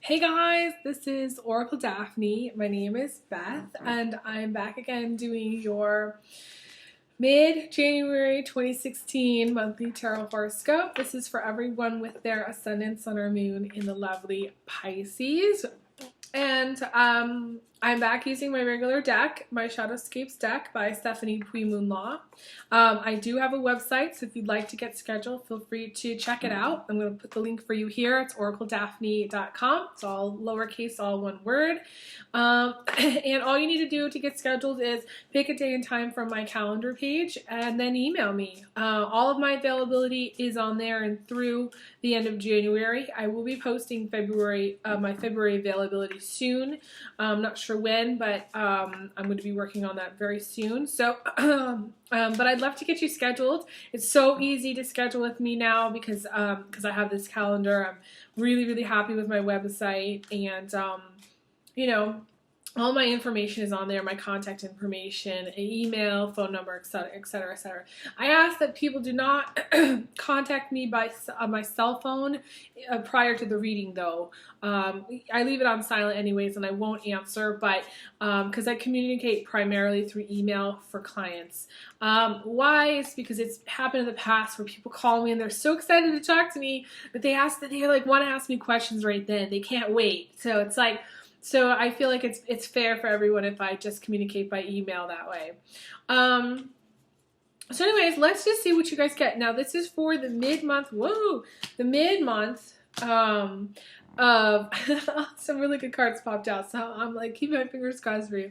Hey guys, this is Oracle Daphne. My name is Beth, and I'm back again doing your mid-January 2016 monthly tarot horoscope. This is for everyone with their ascendant, sun, or moon in the lovely Pisces. And I'm back using my regular deck, my Shadowscapes deck by Stephanie Puy-Moon-Law. I do have a website, so if you'd like to get scheduled, feel free to check it out. I'm going to put the link for you here. It's oracledaphne.com. It's all lowercase, all one word. And all you need to do to get scheduled is pick a day and time from my calendar page and then email me. All of my availability is on there and through the end of January. I will be posting my February availability soon. I'm not sure when, but I'm going to be working on that very soon. So, but I'd love to get you scheduled. It's so easy to schedule with me now because I have this calendar. I'm really, really happy with my website, and you know, all my information is on there, my contact information, email, phone number, etc., etc., etc. I ask that people do not contact me by my cell phone prior to the reading, though. I leave it on silent anyways, and I won't answer, but because I communicate primarily through email for clients. Why? It's because it's happened in the past where people call me and they're so excited to talk to me, but they like want to ask me questions right then. They can't wait. So it's like, so I feel like it's fair for everyone if I just communicate by email that way. So anyways, let's just see what you guys get. Now this is for the mid-month, the mid-month of, some really good cards popped out, so I'm like, keep my fingers crossed for you.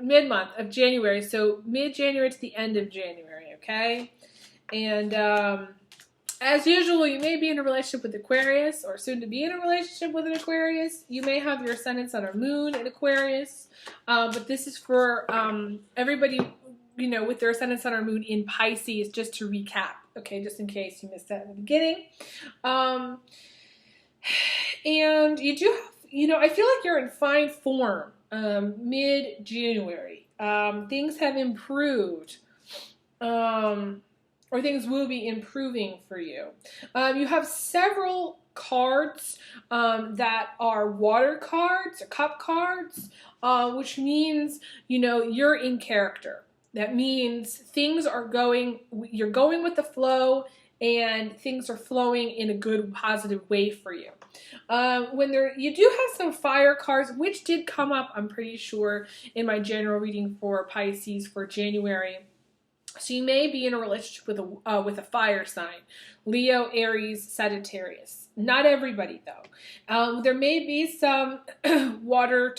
Mid-month of January, so mid-January to the end of January, okay? And as usual, you may be in a relationship with Aquarius or soon to be in a relationship with an Aquarius. You may have your ascendant, sun, or moon in Aquarius. But this is for everybody, with their ascendant, sun, or moon in Pisces, just to recap. Okay, just in case you missed that in the beginning. And you do have, I feel like you're in fine form mid-January. Things have improved. Or things will be improving for you. You have several cards that are water cards, or cup cards, which means, you're in character. That means you're going with the flow, and things are flowing in a good, positive way for you. You do have some fire cards, which did come up, I'm pretty sure, in my general reading for Pisces for January. So you may be in a relationship with a fire sign, Leo, Aries, Sagittarius. Not everybody though. There may be some water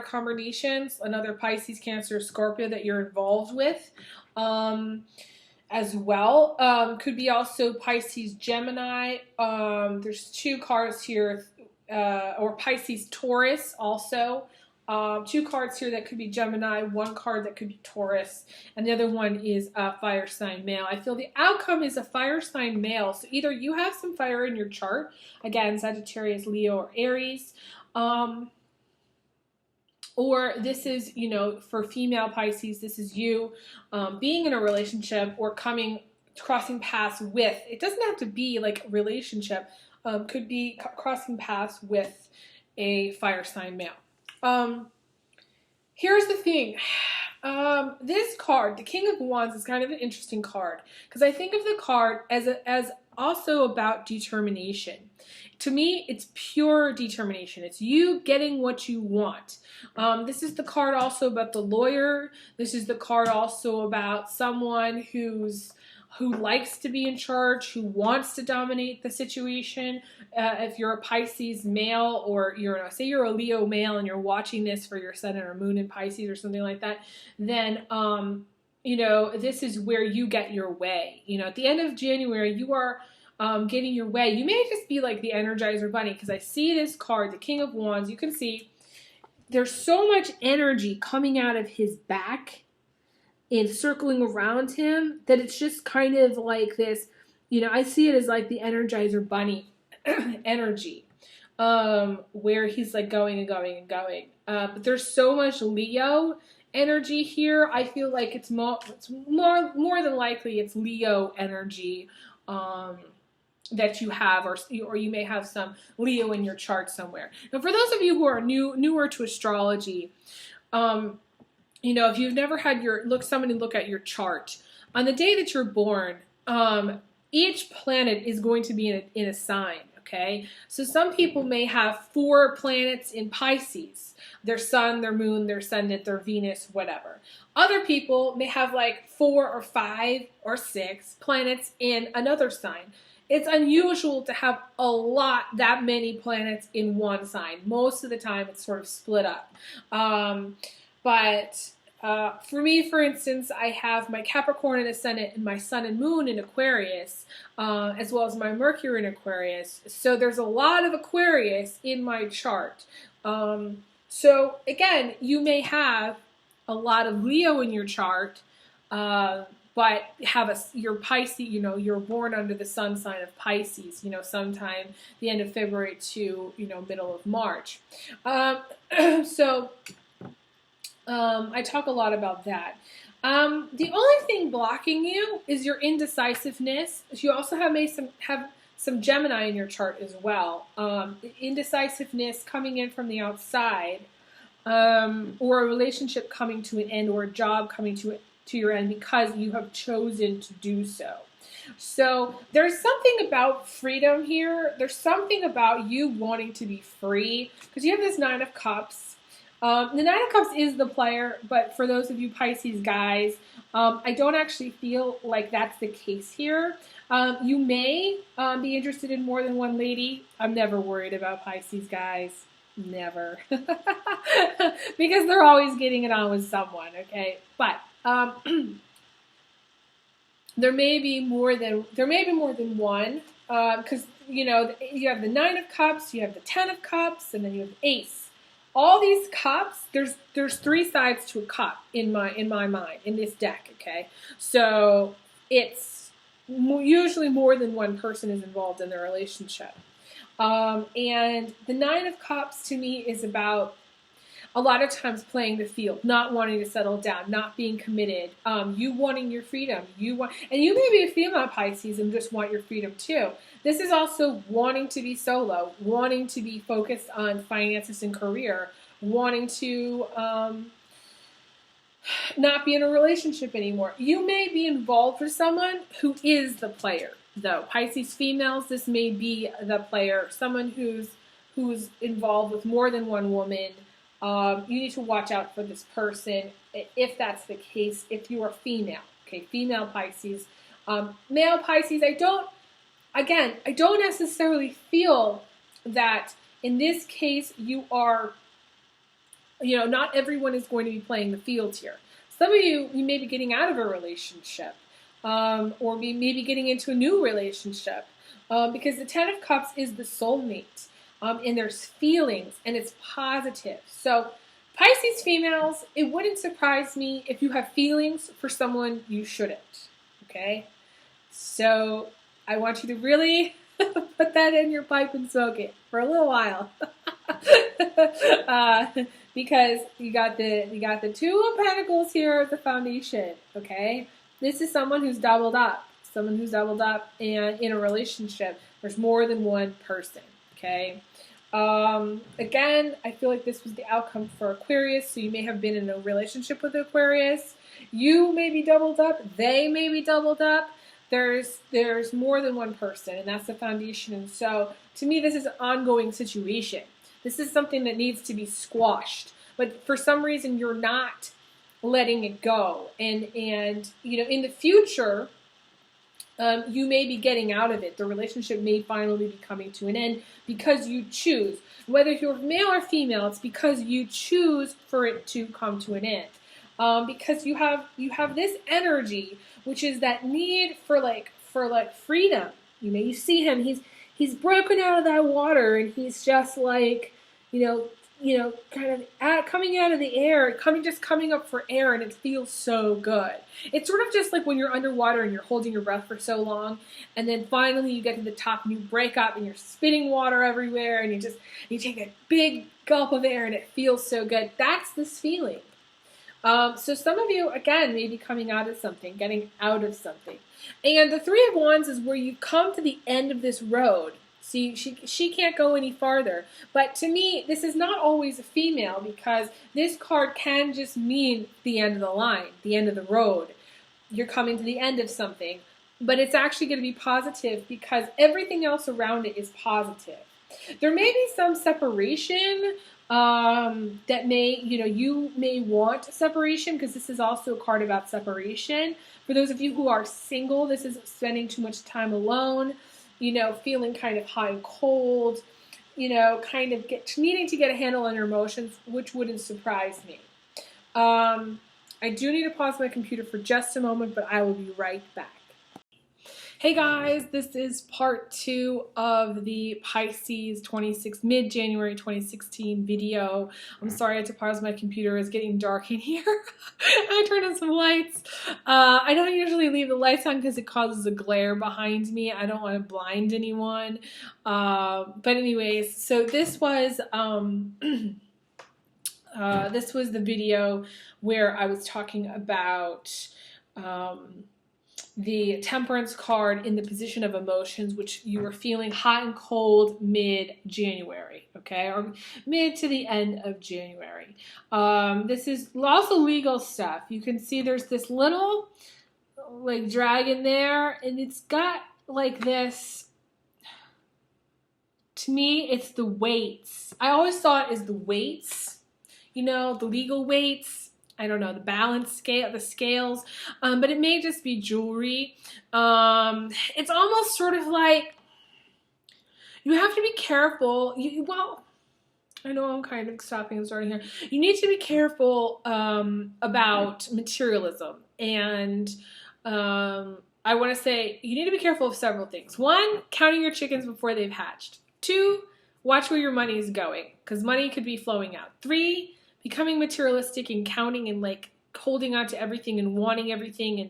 combinations, another Pisces, Cancer, Scorpio that you're involved with as well. Could be also Pisces, Gemini. There's two cards here, or Pisces, Taurus also. Two cards here that could be Gemini, one card that could be Taurus, and the other one is a fire sign male. I feel the outcome is a fire sign male, so either you have some fire in your chart, again, Sagittarius, Leo, or Aries, or this is, for female Pisces, this is you being in a relationship or crossing paths with, it doesn't have to be like a relationship, could be crossing paths with a fire sign male. Here's the thing. This card, the King of Wands, is kind of an interesting card because I think of the card as also about determination. To me, it's pure determination. It's you getting what you want. This is the card also about the lawyer. This is the card also about someone who likes to be in charge, who wants to dominate the situation. If you're a Pisces male, or say you're a Leo male and you're watching this for your sun or moon in Pisces or something like that, then this is where you get your way. At the end of January, you are getting your way. You may just be like the Energizer Bunny, because I see this card, the King of Wands. You can see there's so much energy coming out of his back and circling around him that it's just kind of like this, I see it as like the Energizer Bunny energy, where he's like going and going and going. But there's so much Leo energy here. I feel like it's more than likely it's Leo energy that you have, or you may have some Leo in your chart somewhere. Now, for those of you who are newer to astrology, if you've never had somebody look at your chart, on the day that you're born, each planet is going to be in a sign, okay? So some people may have 4 planets in Pisces, their sun, their moon, their ascendant, their Venus, whatever. Other people may have like 4 or 5 or 6 planets in another sign. It's unusual to have that many planets in one sign. Most of the time it's sort of split up. But for me, for instance, I have my Capricorn in Ascendant and my Sun and Moon in Aquarius, as well as my Mercury in Aquarius. So there's a lot of Aquarius in my chart. So again, you may have a lot of Leo in your chart, but you're Pisces, you're born under the sun sign of Pisces, sometime the end of February to, middle of March. So I talk a lot about that. The only thing blocking you is your indecisiveness. You also have some Gemini in your chart as well. Indecisiveness coming in from the outside, or a relationship coming to an end, or a job coming to your end because you have chosen to do so. So there's something about freedom here. There's something about you wanting to be free, because you have this 9 of Cups. The 9 of Cups is the player, but for those of you Pisces guys, I don't actually feel like that's the case here. You may be interested in more than one lady. I'm never worried about Pisces guys. Never. Because they're always getting it on with someone, okay? But there may be more than one, because you have the 9 of Cups, you have the 10 of Cups, and then you have Ace. All these cups, there's 3 sides to a cup in my mind in this deck, okay? So it's usually more than one person is involved in the relationship. And the 9 of Cups to me is about a lot of times playing the field, not wanting to settle down, not being committed, you wanting your freedom. And you may be a female Pisces and just want your freedom too. This is also wanting to be solo, wanting to be focused on finances and career, wanting to not be in a relationship anymore. You may be involved with someone who is the player, though. Pisces females, this may be the player, someone who's involved with more than one woman. You need to watch out for this person if that's the case, if you are female. Okay, female Pisces. Male Pisces, I don't necessarily feel that in this case you are, not everyone is going to be playing the field here. Some of you may be getting out of a relationship, or maybe getting into a new relationship, because the 10 of Cups is the soulmate. And there's feelings, and it's positive. So Pisces females, it wouldn't surprise me if you have feelings for someone you shouldn't, okay? So I want you to really put that in your pipe and smoke it for a little while. Because you got the 2 of Pentacles here as the foundation, okay? This is someone who's doubled up. And in a relationship, there's more than one person, okay? Again, I feel like this was the outcome for Aquarius, so you may have been in a relationship with Aquarius. You may be doubled up. They may be doubled up. There's more than one person, and that's the foundation. And so, to me, this is an ongoing situation. This is something that needs to be squashed. But for some reason, you're not letting it go. And in the future, you may be getting out of it. The relationship may finally be coming to an end because you choose. Whether you're male or female, it's because you choose for it to come to an end. Because you have this energy, which is that need for freedom. You see him. He's broken out of that water, and he's just like, kind of coming out of the air, coming up for air, and it feels so good. It's sort of just like when you're underwater and you're holding your breath for so long, and then finally you get to the top and you break up and you're spitting water everywhere, and you take a big gulp of air and it feels so good. That's this feeling. So some of you, again, may be coming out of something, getting out of something. And the Three of Wands is where you come to the end of this road. See, she can't go any farther. But to me, this is not always a female, because this card can just mean the end of the line, the end of the road. You're coming to the end of something. But it's actually going to be positive because everything else around it is positive. There may be some separation that may, you may want separation, because this is also a card about separation. For those of you who are single, this is spending too much time alone, feeling kind of hot and cold, kind of needing to get a handle on your emotions, which wouldn't surprise me. I do need to pause my computer for just a moment, but I will be right back. Hey guys, this is part 2 of the Pisces mid-January 2016 video. I'm sorry I had to pause my computer. It's getting dark in here. I turned on some lights. I don't usually leave the lights on because it causes a glare behind me. I don't want to blind anyone. But anyways, so this was the video where I was talking about the Temperance card in the position of emotions, which you were feeling hot and cold mid-January, okay, or mid to the end of January. This is also legal stuff. You can see there's this little like dragon there, and it's got like this. To me, it's the weights. I always thought it is the weights, the legal weights. I don't know, the balance scale, the scales, but it may just be jewelry. It's almost sort of like you have to be careful. Well, I know I'm kind of stopping and starting here. You need to be careful about materialism. And I want to say you need to be careful of several things. 1, counting your chickens before they've hatched. 2, watch where your money is going, because money could be flowing out. 3, becoming materialistic and counting and like holding on to everything and wanting everything and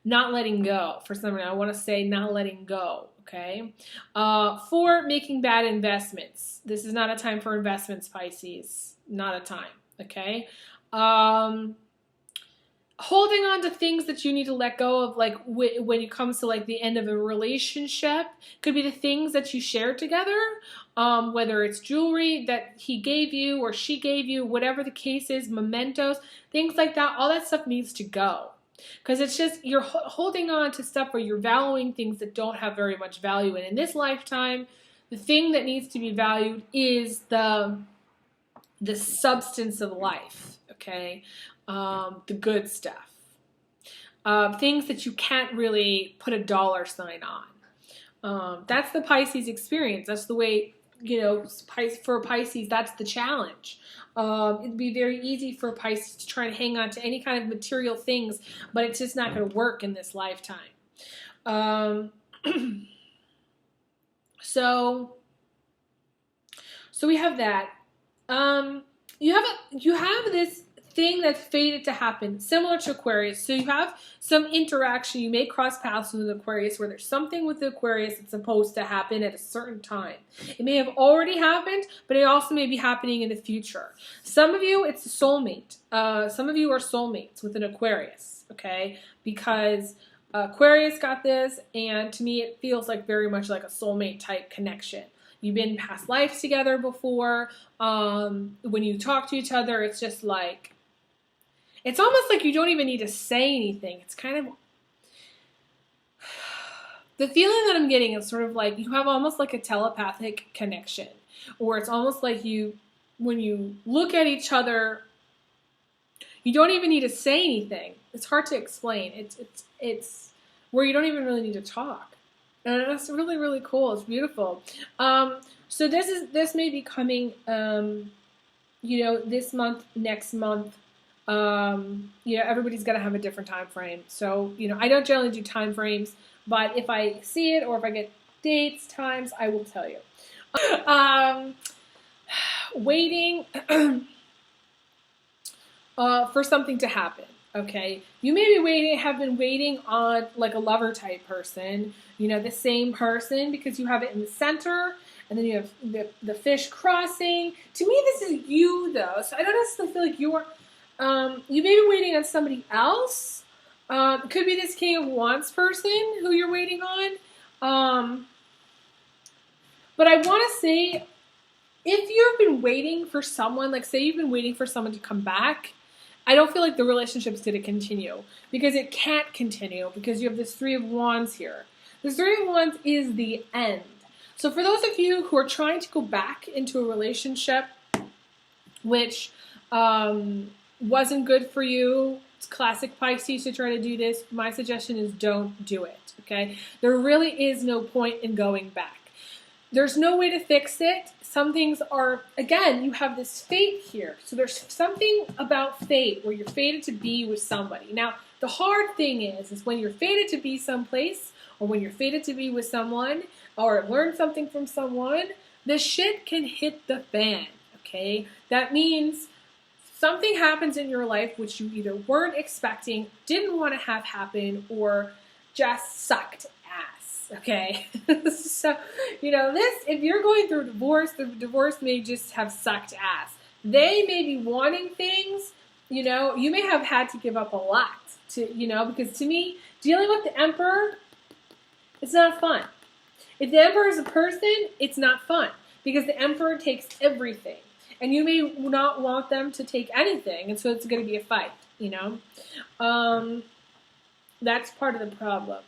not letting go. For some reason, I want to say not letting go, okay? 4, making bad investments. This is not a time for investments, Pisces. Not a time, okay? Holding on to things that you need to let go of, like when it comes to like the end of a relationship, could be the things that you share together, whether it's jewelry that he gave you or she gave you, whatever the case is, mementos, things like that. All that stuff needs to go, because it's just you're holding on to stuff where you're valuing things that don't have very much value. And in this lifetime, the thing that needs to be valued is the substance of life, okay? The good stuff. Things that you can't really put a dollar sign on. That's the Pisces experience. That's the way, for Pisces, that's the challenge. It'd be very easy for Pisces to try and hang on to any kind of material things, but it's just not going to work in this lifetime. So we have that. You have this thing that's fated to happen, similar to Aquarius. So you have some interaction. You may cross paths with an Aquarius where there's something with the Aquarius that's supposed to happen at a certain time. It may have already happened, but it also may be happening in the future. Some of you, it's a soulmate. Some of you are soulmates with an Aquarius, okay? Because Aquarius got this, and to me it feels like very much like a soulmate type connection. You've been in past lives together before. When you talk to each other, it's just like, it's almost like you don't even need to say anything. It's kind of, the feeling that I'm getting is sort of like you have almost like a telepathic connection, or it's almost like when you look at each other, you don't even need to say anything. It's hard to explain. It's where you don't even really need to talk. And that's really, really cool. It's beautiful. So this may be coming, this month, next month. Everybody's got to have a different time frame. So, I don't generally do time frames, but if I see it or if I get dates, times, I will tell you. Waiting for something to happen. Okay, you may be have been waiting on like a lover type person, the same person, because you have it in the center, and then you have the fish crossing. To me, this is you though, so I don't necessarily feel like You may be waiting on somebody else. It could be this King of Wands person who you're waiting on. But I want to say, if you've been waiting for someone, like say you've been waiting for someone to come back, I don't feel like the relationship's going to continue, because it can't continue, because you have this Three of Wands here. This Three of Wands is the end. So for those of you who are trying to go back into a relationship which wasn't good for you, it's classic Pisces to try to do this, my suggestion is don't do it, okay? There really is no point in going back. There's no way to fix it. Some things are, again, you have this fate here. So there's something about fate where you're fated to be with somebody. Now, the hard thing is when you're fated to be someplace, or when you're fated to be with someone, or learn something from someone, the shit can hit the fan, okay? That means something happens in your life which you either weren't expecting, didn't want to have happen, or just sucked ass, okay? So, if you're going through a divorce, the divorce may just have sucked ass. They may be wanting things, you may have had to give up a lot to, because to me, dealing with the Emperor, it's not fun. If the Emperor is a person, it's not fun, because the Emperor takes everything. And you may not want them to take anything, and so it's going to be a fight, That's part of the problem.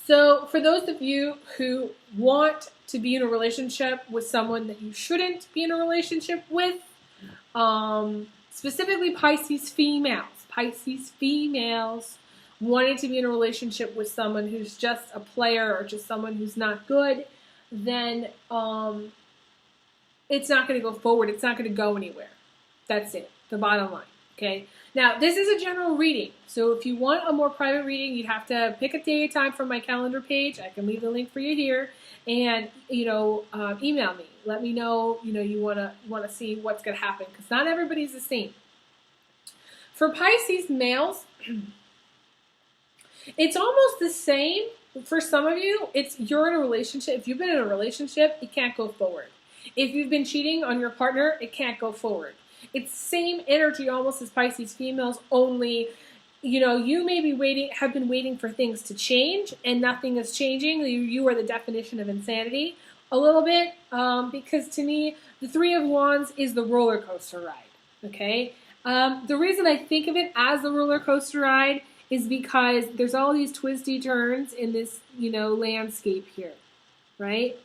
So for those of you who want to be in a relationship with someone that you shouldn't be in a relationship with, specifically Pisces females wanting to be in a relationship with someone who's just a player or just someone who's not good, then it's not going to go forward. It's not going to go anywhere. That's it. The bottom line. Okay. Now, this is a general reading. So if you want a more private reading, you'd have to pick a day and time from my calendar page. I can leave the link for you here, and email me. Let me know. You want to see what's going to happen, because not everybody's the same. For Pisces males, it's almost the same. For some of you, you're in a relationship. If you've been in a relationship, it can't go forward. If you've been cheating on your partner, it can't go forward. It's the same energy almost as Pisces females, only, you may have been waiting for things to change, and nothing is changing. You are the definition of insanity a little bit, because to me, the Three of Wands is the roller coaster ride, okay? The reason I think of it as the roller coaster ride is because there's all these twisty turns in this, landscape here, right?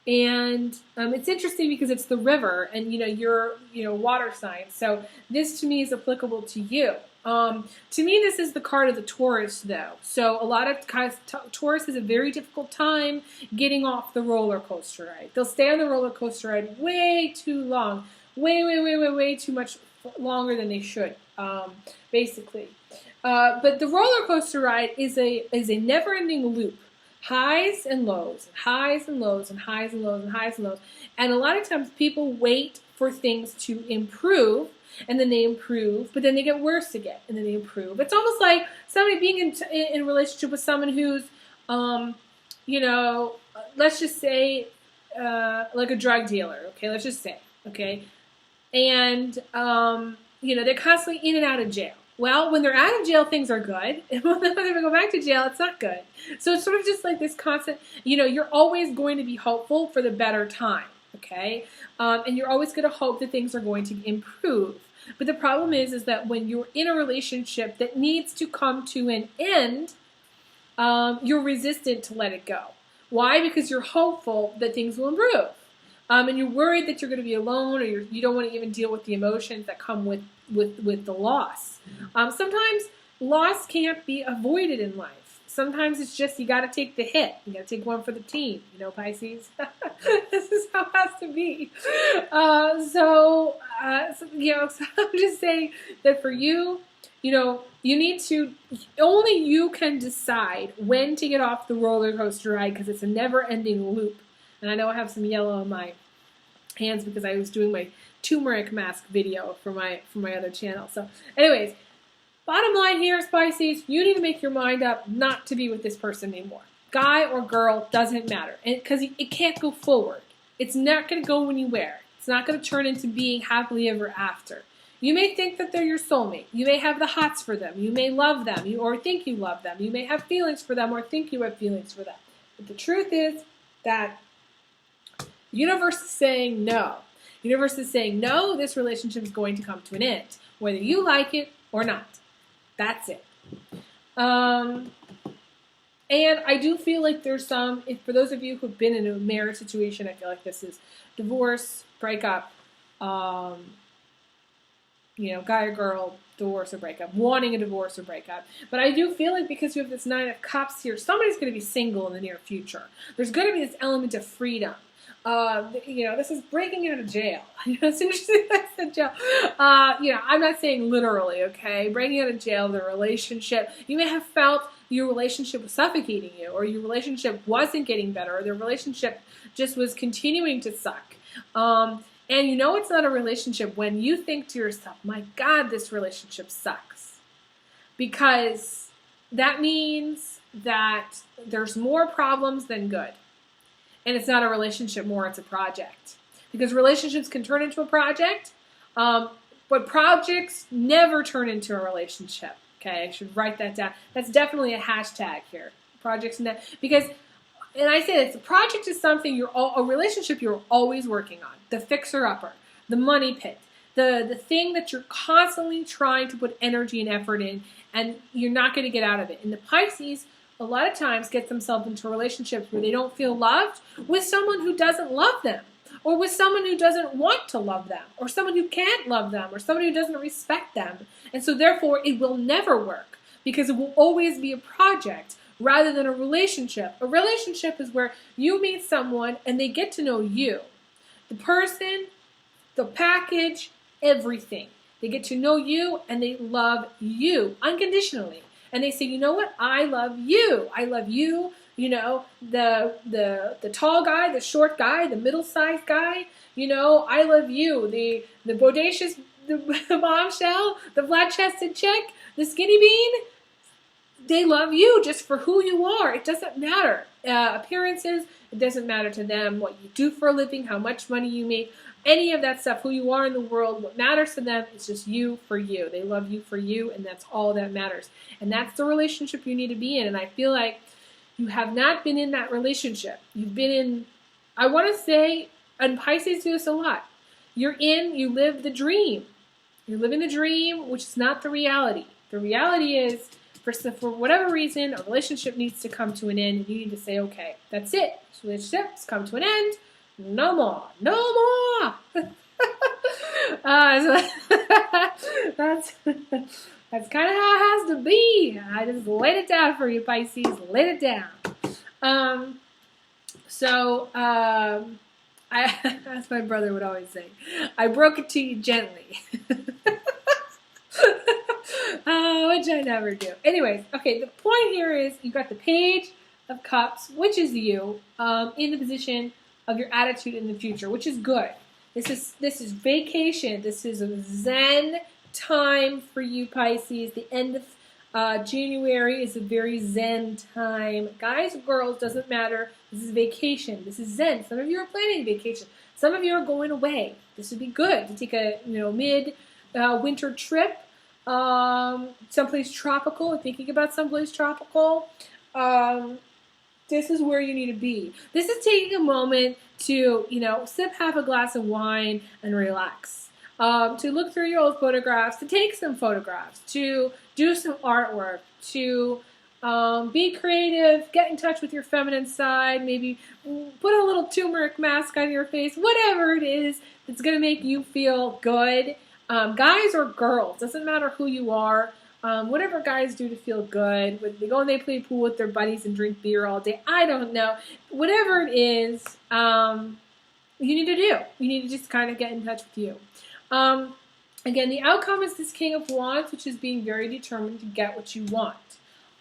And it's interesting because it's the river, and you're water sign, so this to me is applicable to you. To me, this is the card of the Taurus, though. So a lot of guys, Taurus has a very difficult time getting off the roller coaster ride. They'll stay on the roller coaster ride way too long, way too much longer than they should, basically. But the roller coaster ride is a never-ending loop. Highs and lows, and highs and lows, and highs and lows, and highs and lows. And a lot of times people wait for things to improve, and then they improve, but then they get worse again, and then they improve. It's almost like somebody being in a relationship with someone who's, let's just say, like a drug dealer, okay? Let's just say, okay? And, they're constantly in and out of jail. Well, when they're out of jail, things are good. And when they go back to jail, it's not good. So it's sort of just like this constant, you're always going to be hopeful for the better time, okay? And you're always going to hope that things are going to improve. But the problem is that when you're in a relationship that needs to come to an end, you're resistant to let it go. Why? Because you're hopeful that things will improve. And you're worried that you're going to be alone, or you don't want to even deal with the emotions that come with the loss. Sometimes loss can't be avoided in life. Sometimes it's just you got to take the hit. You got to take one for the team, Pisces. This is how it has to be. So I'm just saying that for you, you need to, only you can decide when to get off the roller coaster ride, because it's a never-ending loop. And I know I have some yellow on my hands because I was doing my turmeric mask video for my other channel. So anyways, bottom line here is Pisces, you need to make your mind up not to be with this person anymore. Guy or girl, doesn't matter. Because it can't go forward. It's not going to go anywhere. It's not going to turn into being happily ever after. You may think that they're your soulmate. You may have the hots for them. You may love them or think you love them. You may have feelings for them or think you have feelings for them. But the truth is that the universe is saying no. The universe is saying, no, this relationship is going to come to an end, whether you like it or not. That's it. And I do feel like there's some, for those of you who've been in a marriage situation, I feel like this is divorce, breakup, guy or girl, divorce or breakup, wanting a divorce or breakup. But I do feel like because you have this 9 of Cups here, somebody's going to be single in the near future. There's going to be this element of freedom. This is breaking out of jail. It's interesting that I said jail. I'm not saying literally, okay? Breaking out of jail, the relationship. You may have felt your relationship was suffocating you, or your relationship wasn't getting better, or the relationship just was continuing to suck. And it's not a relationship when you think to yourself, my God, this relationship sucks. Because that means that there's more problems than good. And it's not a relationship more, it's a project. Because relationships can turn into a project, but projects never turn into a relationship. Okay, I should write that down. That's definitely a hashtag here. Projects, because, and I say this, a project is something a relationship you're always working on. The fixer-upper, the money pit, the thing that you're constantly trying to put energy and effort in, and you're not going to get out of it. And the Pisces, a lot of times, get themselves into relationships where they don't feel loved with someone who doesn't love them, or with someone who doesn't want to love them, or someone who can't love them, or someone who doesn't respect them. And so therefore it will never work, because it will always be a project rather than a relationship. A relationship is where you meet someone and they get to know you. The person, the package, everything. They get to know you and they love you unconditionally. And they say, you know what? I love you. I love you. The tall guy, the short guy, the middle-sized guy. I love you. The bodacious, the bombshell, the flat-chested chick, the skinny bean. They love you just for who you are. It doesn't matter. Appearances, it doesn't matter to them what you do for a living, how much money you make, any of that stuff, who you are in the world. What matters to them is just you for you. They love you for you, and that's all that matters. And that's the relationship you need to be in. And I feel like you have not been in that relationship. You've been in, I want to say, and Pisces do this a lot. You live the dream. You're living the dream, which is not the reality. The reality is, for whatever reason, a relationship needs to come to an end, and you need to say, okay, that's it. This relationship's come to an end. No more. No more. That's kind of how it has to be. I just laid it down for you, Pisces. Laid it down. As my brother would always say, I broke it to you gently. Which I never do. Anyways, okay, the point here is you got the Page of Cups, which is you, in the position of your attitude in the future, which is good. This is vacation. This is a Zen time for you, Pisces. The end of January is a very Zen time. Guys, girls, doesn't matter. This is vacation. This is Zen. Some of you are planning vacation. Some of you are going away. This would be good to take a mid-winter trip, someplace tropical. Thinking about someplace tropical. This is where you need to be. This is taking a moment to, sip half a glass of wine and relax. To look through your old photographs, to take some photographs, to do some artwork, to be creative, get in touch with your feminine side, maybe put a little turmeric mask on your face, whatever it is that's going to make you feel good. Guys or girls, doesn't matter who you are. Whatever guys do to feel good, they go and they play pool with their buddies and drink beer all day. I don't know. Whatever it is, you need to do. You need to just kind of get in touch with you. Again, the outcome is this King of Wands, which is being very determined to get what you want.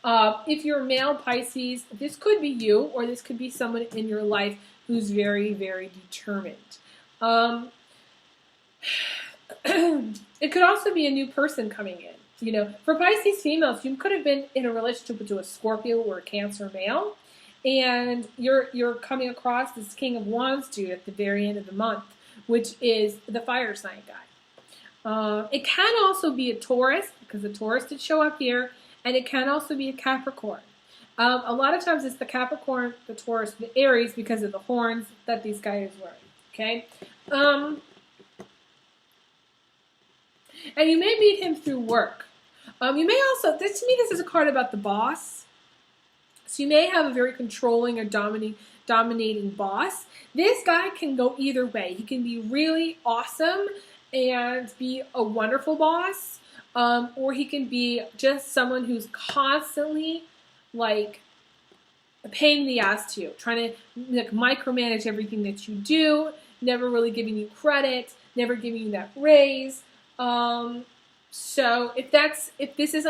If you're a male Pisces, this could be you, or this could be someone in your life who's very, very determined. It could also be a new person coming in. For Pisces females, you could have been in a relationship with a Scorpio or a Cancer male, and you're coming across this King of Wands dude at the very end of the month, which is the fire sign guy. It can also be a Taurus, because the Taurus did show up here, and it can also be a Capricorn. A lot of times it's the Capricorn, the Taurus, the Aries, because of the horns that these guys wear. Okay? And you may meet him through work. You may also, to me, this is a card about the boss. So you may have a very controlling or dominating boss. This guy can go either way. He can be really awesome and be a wonderful boss, or he can be just someone who's constantly like a pain in the ass to you, trying to like micromanage everything that you do, never really giving you credit, never giving you that raise. So if this is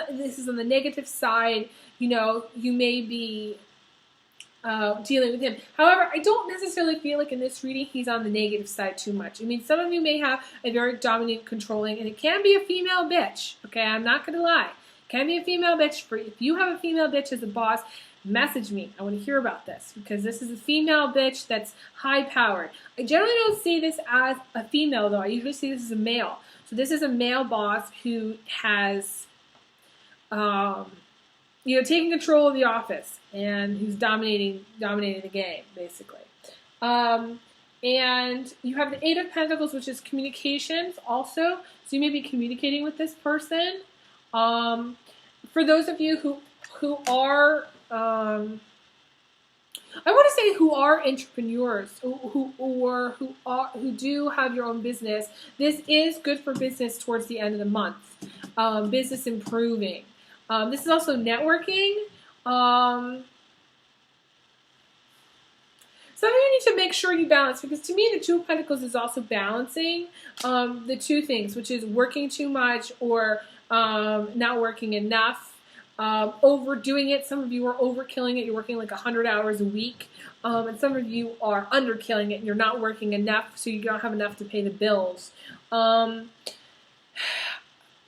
on the negative side, you know, you may be dealing with him. However, I don't necessarily feel like in this reading he's on the negative side too much. I mean, some of you may have a very dominant, controlling, and it can be a female bitch. Okay, I'm not going to lie. It can be a female bitch. If you have a female bitch as a boss, message me. I want to hear about this, because this is a female bitch that's high-powered. I generally don't see this as a female, though. I usually see this as a male. So this is a male boss who has, taking control of the office, and who's dominating the game, basically. And you have the Eight of Pentacles, which is communications also. So you may be communicating with this person. For those of you who are, I want to say who are entrepreneurs, who do have your own business, this is good for business towards the end of the month. Business improving. This is also networking. Some of you need to make sure you balance, because to me the Two of Pentacles is also balancing the two things, which is working too much or not working enough. Overdoing it. Some of you are overkilling it. You're working like 100 hours a week. And some of you are underkilling it and you're not working enough, so you don't have enough to pay the bills. The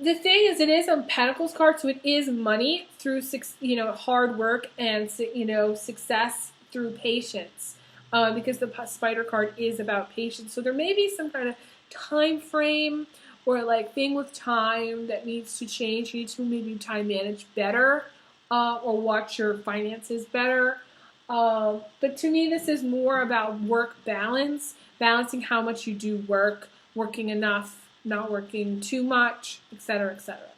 thing is, it is a Pentacles card, so it is money through hard work and success through patience. Because the Spider card is about patience. So there may be some kind of time frame or like thing with time that needs to change. You need to maybe time manage better, or watch your finances better. But to me, this is more about work balance, balancing how much you do work, working enough, not working too much, etc., etc.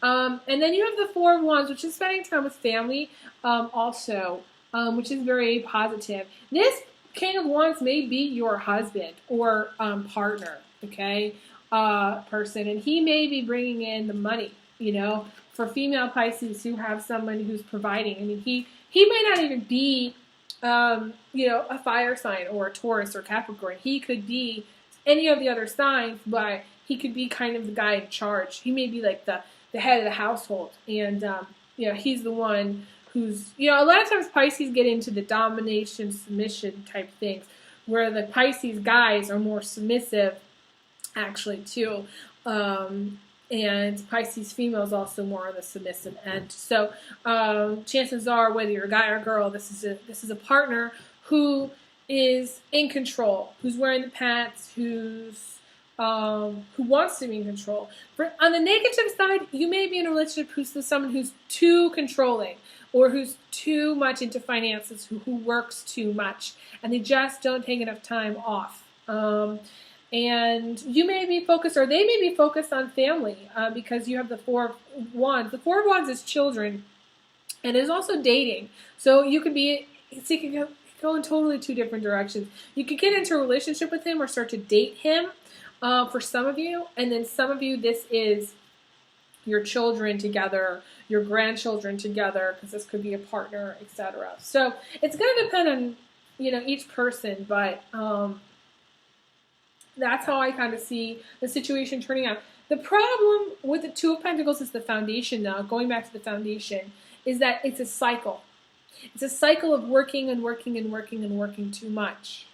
And then you have the Four of Wands, which is spending time with family, also, which is very positive. This King of Wands may be your husband or partner, okay? Person, and he may be bringing in the money, for female Pisces who have someone who's providing. I mean, he may not even be, a fire sign or a Taurus or Capricorn. He could be any of the other signs, but he could be kind of the guy in charge. He may be like the head of the household, and, he's the one who's, a lot of times Pisces get into the domination, submission type things, where the Pisces guys are more submissive, actually, too. And Pisces females also more on the submissive end. So chances are, whether you're a guy or a girl, this is a partner who is in control, who's wearing the pants, who wants to be in control. On the negative side, you may be in a relationship who's someone who's too controlling, or who's too much into finances, who works too much, and they just don't take enough time off. And you may be focused, or they may be focused on family, because you have the Four of Wands. The Four of Wands is children, and is also dating. So you could be seeking, go in totally two different directions. You could get into a relationship with him or start to date him, for some of you, and then some of you, this is your children together, your grandchildren together, because this could be a partner, etc. So it's going to depend on, each person, but that's how I kind of see the situation turning out. The problem with the Two of Pentacles is the foundation now, going back to the foundation, is that it's a cycle. It's a cycle of working and working and working and working too much.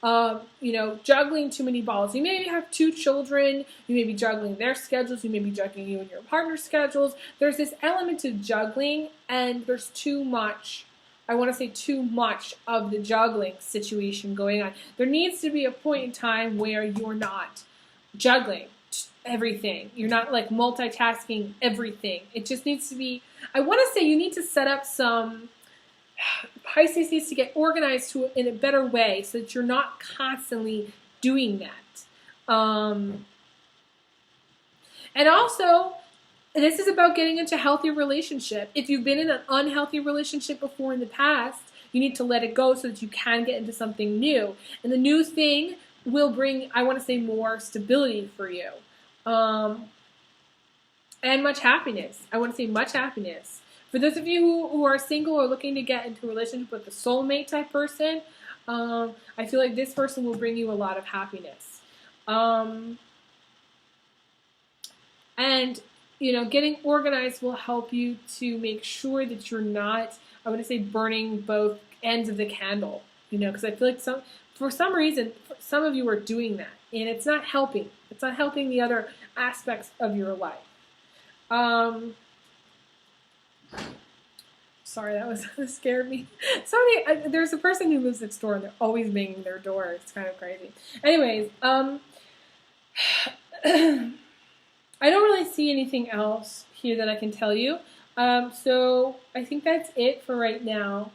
Juggling too many balls. You may have two children, you may be juggling their schedules, you may be juggling you and your partner's schedules. There's this element of juggling, and there's too much, I want to say too much of the juggling situation going on. There needs to be a point in time where you're not juggling everything. You're not like multitasking everything. It just needs to be, I want to say you need to set up some, Pisces needs to get organized in a better way so that you're not constantly doing that. And also, this is about getting into a healthy relationship. If you've been in an unhealthy relationship before in the past, you need to let it go so that you can get into something new. And the new thing will bring, I want to say, more stability for you. And much happiness. I want to say much happiness. For those of you who are single or looking to get into a relationship with a soulmate type person, I feel like this person will bring you a lot of happiness. And, you know, getting organized will help you to make sure that you're not, I want to say, burning both ends of the candle, you know, because I feel like for some reason, some of you are doing that, and it's not helping. It's not helping the other aspects of your life. Sorry, that scared me. There's a person who lives next door, and they're always banging their door. It's kind of crazy. Anyways, I don't really see anything else here that I can tell you. So I think that's it for right now.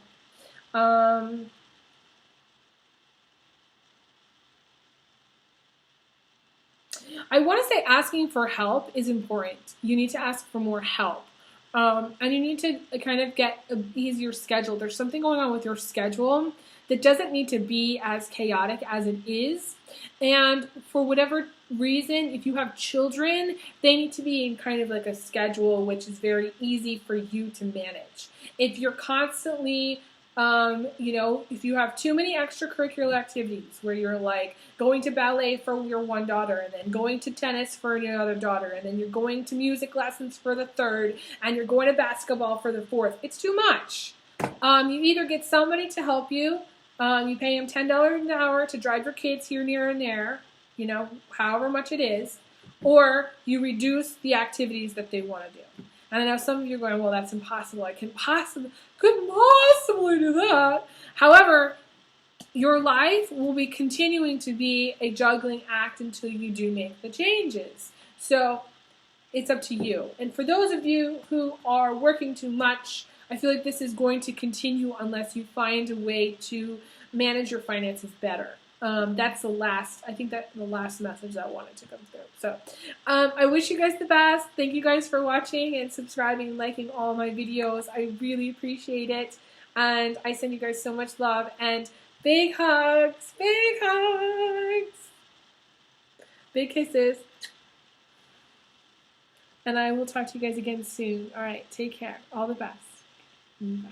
I want to say asking for help is important. You need to ask for more help. And you need to kind of get an easier schedule. There's something going on with your schedule that doesn't need to be as chaotic as it is. And for whatever reason, if you have children, they need to be in kind of like a schedule which is very easy for you to manage. If you're constantly, you know, if you have too many extracurricular activities where you're like going to ballet for your one daughter and then going to tennis for your other daughter and then you're going to music lessons for the third and you're going to basketball for the fourth, it's too much. You either get somebody to help you, you pay them $10 an hour to drive your kids here, near, and there, you know, however much it is, or you reduce the activities that they want to do. And I know some of you are going, well, that's impossible. I couldn't possibly do that. However, your life will be continuing to be a juggling act until you do make the changes. So it's up to you. And for those of you who are working too much, I feel like this is going to continue unless you find a way to manage your finances better. That's the last message that I wanted to come through. So I wish you guys the best. Thank you guys for watching and subscribing and liking all my videos. I really appreciate it. And I send you guys so much love and big hugs, big kisses. And I will talk to you guys again soon. All right, take care. All the best. Bye.